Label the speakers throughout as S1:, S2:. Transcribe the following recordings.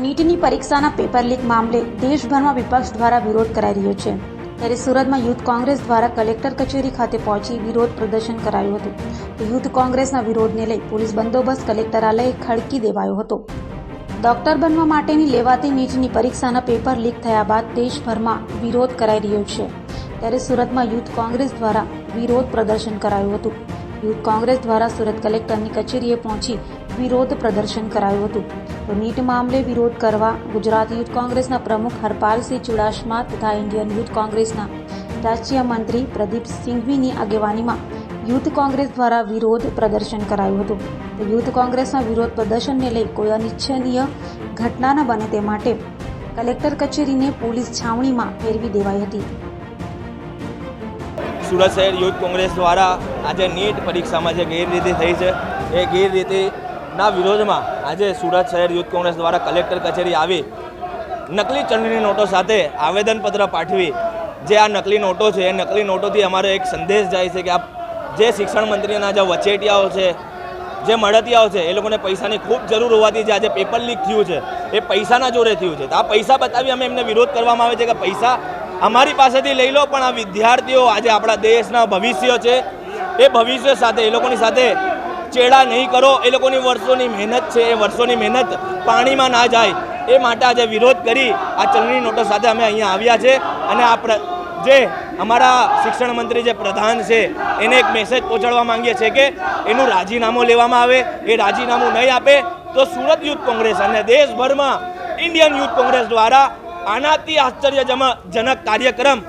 S1: નીટની પરીક્ષાના paper leak મામલે દેશભરમાં વિપક્ષ દ્વારા વિરોધ કરાઈ રહ્યો છે। ત્યારે સુરતમાં યુથ કોંગ્રેસ દ્વારા કલેક્ટર કચેરી ખાતે પહોંચી વિરોધ પ્રદર્શન કરાયું હતું। તો યુથ કોંગ્રેસના વિરોધને લઈ પોલીસ બંદોબસ્ત કલેક્ટરાલયે ખડકી દેવાયો હતો। ડોક્ટર બનવા માટેની લેવાતી નીટની પરીક્ષાના પેપર લીક થયા બાદ દેશભરમાં વિરોધ કરાઈ રહ્યો છે। ત્યારે સુરતમાં યુથ કોંગ્રેસ દ્વારા વિરોધ પ્રદર્શન કરાયું હતું। યુથ કોંગ્રેસ દ્વારા સુરત કલેક્ટરની કચેરીએ પહોંચી વિરોધ પ્રદર્શન કરાયું હતું। તો નીટ મામલે વિરોધ કરવા ગુજરાત યુથ કોંગ્રેસના પ્રમુખ હરપાલસિંહ ચુડાસમા તથા ઇન્ડિયન યુથ કોંગ્રેસના રાષ્ટ્રીય મંત્રી પ્રદીપ સિંઘવીની આગેવાનીમાં યુથ કોંગ્રેસ દ્વારા વિરોધ પ્રદર્શન કરાયું હતું। તો યુથ કોંગ્રેસના વિરોધ પ્રદર્શનને લઈ કોઈ અનિચ્છનીય ઘટના ન બને તે માટે કલેક્ટર કચેરીને પોલીસ છાવણીમાં ફેરવી દેવાઈ હતી।
S2: સુરત શહેર યુથ કોંગ્રેસ દ્વારા આજે નીટ પરીક્ષામાં જે ગેરરીતિ થઈ છે એ ગેરરીતિના વિરોધમાં આજે સુરત શહેર યુથ કોંગ્રેસ દ્વારા કલેક્ટર કચેરી આવી નકલી ચલણી નોટો સાથે આવેદનપત્ર પાઠવી જે આ નકલી નોટો છે એ નકલી નોટોથી અમારો એક સંદેશ જાય છે કે આ જે શિક્ષણ મંત્રીના જે વચેટિયાઓ છે જે મળતિયાઓ છે એ લોકોને પૈસાની ખૂબ જરૂર હોવાથી જે આજે પેપર લીક થયું છે એ પૈસાના જોરે થયું છે। તો આ પૈસા બતાવી અમે એમને વિરોધ કરવામાં આવે છે કે પૈસા અમારી પાસેથી લઈ લો, પણ આ વિદ્યાર્થીઓ આજે આપણા દેશના ભવિષ્ય છે એ ભવિષ્ય સાથે એ લોકોની સાથે ચેડા નહીં કરો। એ લોકોની વર્ષોની મહેનત છે એ વર્ષોની મહેનત પાણીમાં ના જાય એ માટે આજે વિરોધ કરી આ ચલણી નોટો સાથે અમે અહીંયા આવ્યા છે। અને આ જે અમારા શિક્ષણ મંત્રી જે પ્રધાન છે એને એક મેસેજ પહોંચાડવા માંગીએ છીએ કે એનું રાજીનામું લેવામાં આવે। એ રાજીનામું નહીં આપે તો સુરત યુથ કોંગ્રેસ અને દેશભરમાં ઇન્ડિયન યુથ કોંગ્રેસ દ્વારા આનાથી આશ્ચર્યજનક કાર્યક્રમ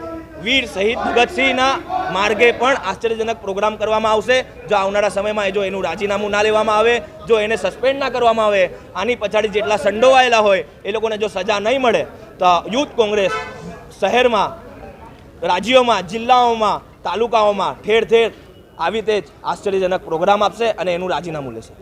S2: વીર શહીદ ભગતસિંહના માર્ગે પણ આશ્ચર્યજનક પ્રોગ્રામ કરવામાં આવશે। જો આવનારા સમયમાં જો એનું રાજીનામું ના લેવામાં આવે, જો એને સસ્પેન્ડ ના કરવામાં આવે, આની પછાડી જેટલા સંડોવાયેલા હોય એ લોકોને જો સજા નહીં મળે તો યુથ કોંગ્રેસ શહેરમાં, રાજ્યોમાં, જિલ્લાઓમાં, તાલુકાઓમાં ઠેર ઠેર આવી તે જ આશ્ચર્યજનક પ્રોગ્રામ આપશે અને એનું રાજીનામું લેશે।